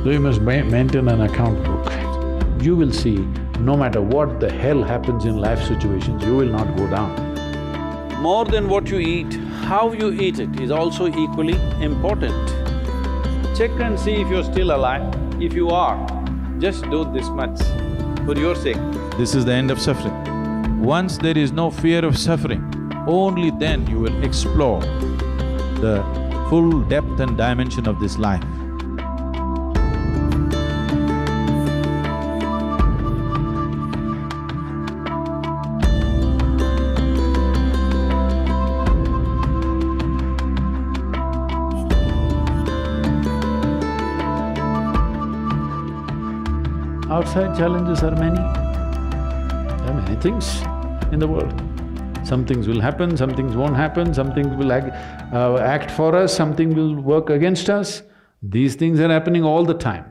So you must maintain an account book. You will see, no matter what the hell happens in life situations, you will not go down. More than what you eat, how you eat it is also equally important. Check and see if you're still alive. If you are, just do this much for your sake. This is the end of suffering. Once there is no fear of suffering, only then you will explore the full depth and dimension of this life. Outside challenges are many. There are many things in the world. Some things will happen, some things won't happen, some things will act for us, something will work against us. These things are happening all the time.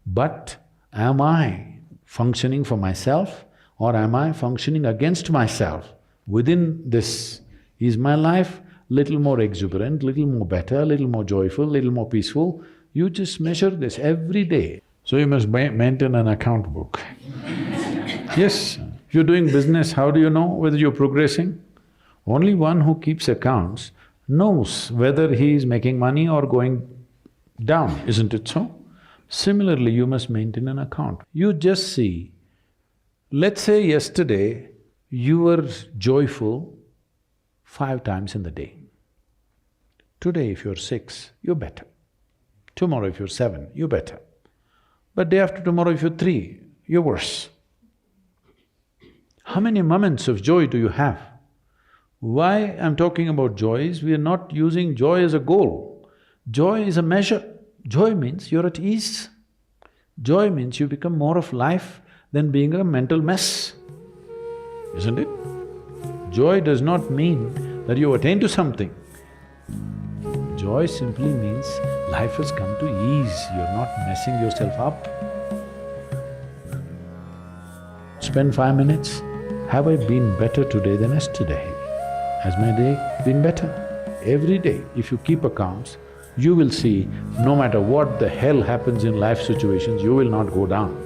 But am I functioning for myself or am I functioning against myself? Within this, is my life little more exuberant, little more better, little more joyful, little more peaceful? You just measure this every day. So you must maintain an account book. Yes, if you're doing business, how do you know whether you're progressing? Only one who keeps accounts knows whether he is making money or going down, isn't it so? Similarly, you must maintain an account. You just see, let's say yesterday you were joyful 5 times in the day. Today if you're 6, you're better. Tomorrow if you're 7, you're better. But day after tomorrow if you're 3, you're worse. How many moments of joy do you have? Why I'm talking about joy is we are not using joy as a goal. Joy is a measure. Joy means you're at ease. Joy means you become more of life than being a mental mess, isn't it? Joy does not mean that you attain to something. Joy simply means life has come to ease, you're not messing yourself up. Spend 5 minutes. Have I been better today than yesterday? Has my day been better? Every day, if you keep accounts, you will see, no matter what the hell happens in life situations, you will not go down.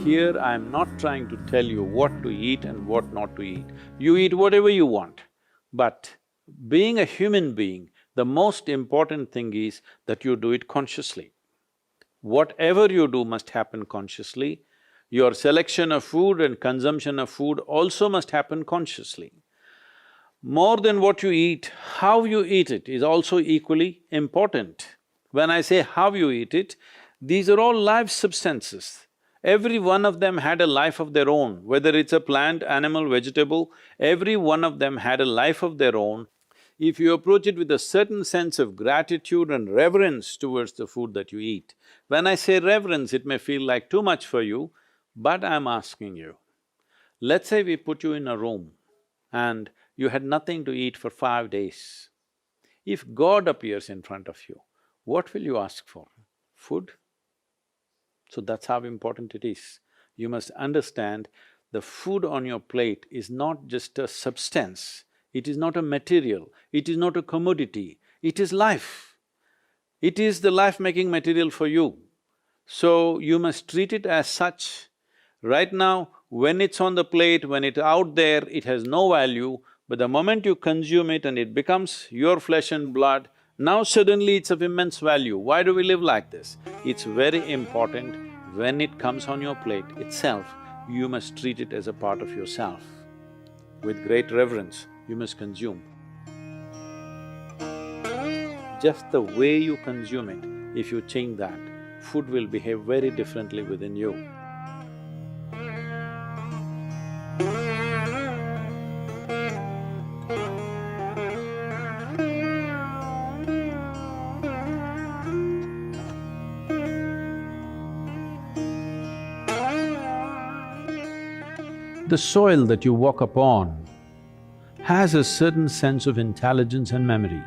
Here I'm not trying to tell you what to eat and what not to eat. You eat whatever you want. But being a human being, the most important thing is that you do it consciously. Whatever you do must happen consciously. Your selection of food and consumption of food also must happen consciously. More than what you eat, how you eat it is also equally important. When I say how you eat it, these are all live substances. Every one of them had a life of their own, whether it's a plant, animal, vegetable, every one of them had a life of their own. If you approach it with a certain sense of gratitude and reverence towards the food that you eat, when I say reverence, it may feel like too much for you, but I'm asking you, let's say we put you in a room and you had nothing to eat for 5 days. If God appears in front of you, what will you ask for? Food? So that's how important it is. You must understand the food on your plate is not just a substance, it is not a material, it is not a commodity, it is life. It is the life-making material for you. So you must treat it as such. Right now, when it's on the plate, when it's out there, it has no value, but the moment you consume it and it becomes your flesh and blood, now suddenly it's of immense value. Why do we live like this? It's very important, when it comes on your plate itself, you must treat it as a part of yourself. With great reverence, you must consume. Just the way you consume it, if you change that, food will behave very differently within you. The soil that you walk upon has a certain sense of intelligence and memory.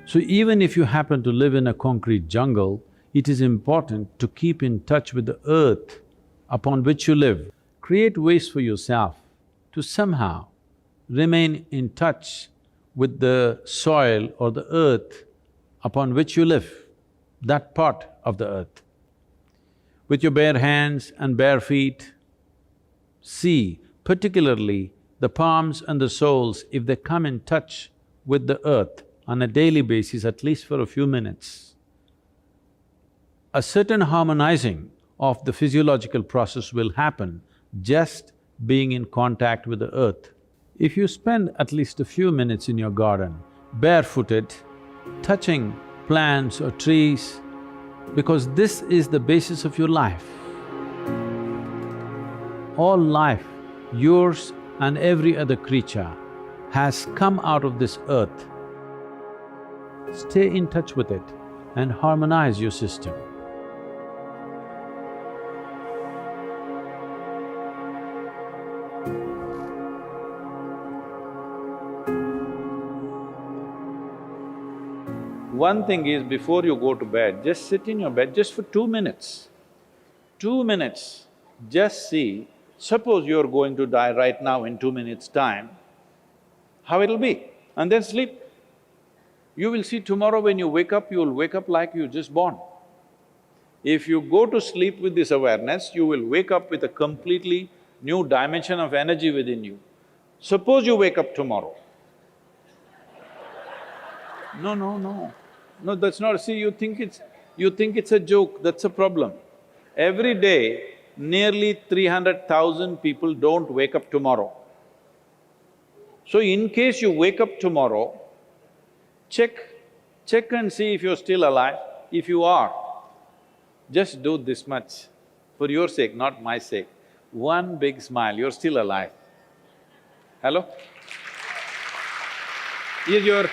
So even if you happen to live in a concrete jungle, it is important to keep in touch with the earth upon which you live. create ways for yourself to somehow remain in touch with the soil or the earth upon which you live, that part of the earth. With your bare hands and bare feet, see particularly the palms and the soles, if they come in touch with the earth on a daily basis, at least for a few minutes, a certain harmonizing of the physiological process will happen just being in contact with the earth. If you spend at least a few minutes in your garden, barefooted, touching plants or trees, because this is the basis of your life. All life, yours and every other creature, has come out of this earth. Stay in touch with it and harmonize your system. One thing is, before you go to bed, just sit in your bed just for 2 minutes. 2 minutes, just see, suppose you're going to die right now in 2 minutes' time, how it'll be, and then sleep. You will see tomorrow when you wake up, you will wake up like you just born. If you go to sleep with this awareness, you will wake up with a completely new dimension of energy within you. Suppose you wake up tomorrow. No, that's not… See, you think it's a joke, that's a problem. Every day, nearly 300,000 people don't wake up tomorrow. So in case you wake up tomorrow, check and see if you're still alive. If you are, just do this much, for your sake, not my sake. One big smile, you're still alive. Hello? Is your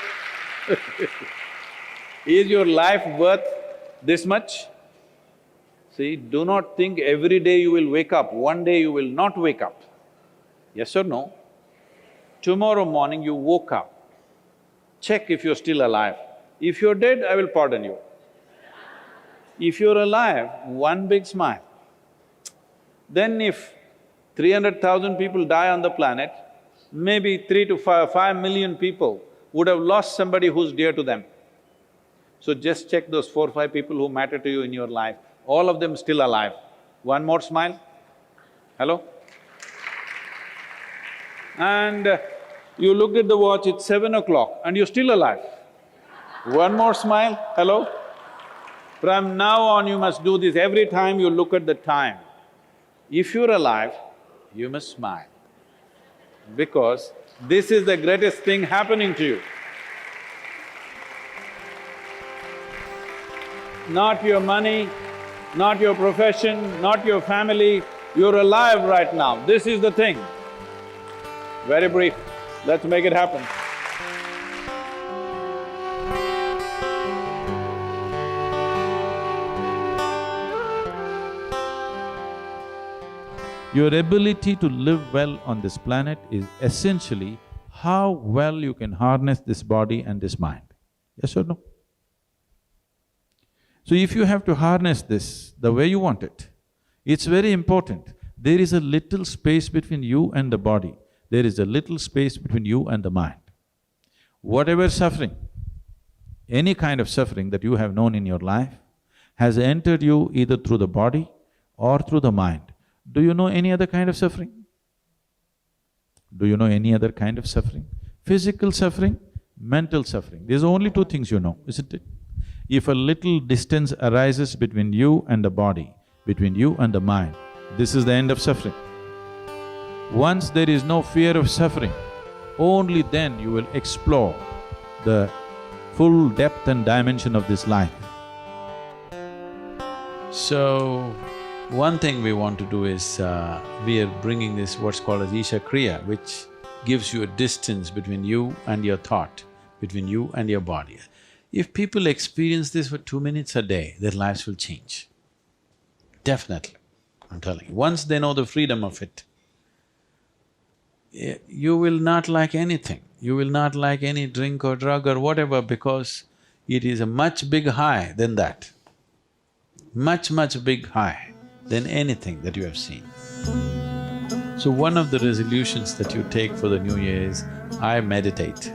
is your life worth this much? See, do not think every day you will wake up, one day you will not wake up. Yes or no? Tomorrow morning you woke up, check if you're still alive. If you're dead, I will pardon you. If you're alive, one big smile. Then if 300,000 people die on the planet, maybe 3 to 5 million people would have lost somebody who's dear to them. So just check those 4 or 5 people who matter to you in your life, all of them still alive. One more smile. Hello? And you looked at the watch, it's 7 o'clock and you're still alive. One more smile. Hello? From now on you must do this every time you look at the time. If you're alive, you must smile, because this is the greatest thing happening to you. Not your money, not your profession, not your family, you're alive right now, this is the thing. Very brief, let's make it happen. Your ability to live well on this planet is essentially how well you can harness this body and this mind. Yes or no? So if you have to harness this the way you want it, it's very important. There is a little space between you and the body. There is a little space between you and the mind. Whatever suffering, any kind of suffering that you have known in your life has entered you either through the body or through the mind. Do you know any other kind of suffering? Do you know any other kind of suffering? Physical suffering, mental suffering. There's only 2 things you know, isn't it? If a little distance arises between you and the body, between you and the mind, this is the end of suffering. Once there is no fear of suffering, only then you will explore the full depth and dimension of this life. So, one thing we want to do is, we are bringing this what's called as Isha Kriya, which gives you a distance between you and your thought, between you and your body. If people experience this for 2 minutes a day, their lives will change. Definitely, I'm telling you. Once they know the freedom of it, you will not like anything. You will not like any drink or drug or whatever, because it is a much big high than that. Much big high than anything that you have seen. So one of the resolutions that you take for the new year is, I meditate.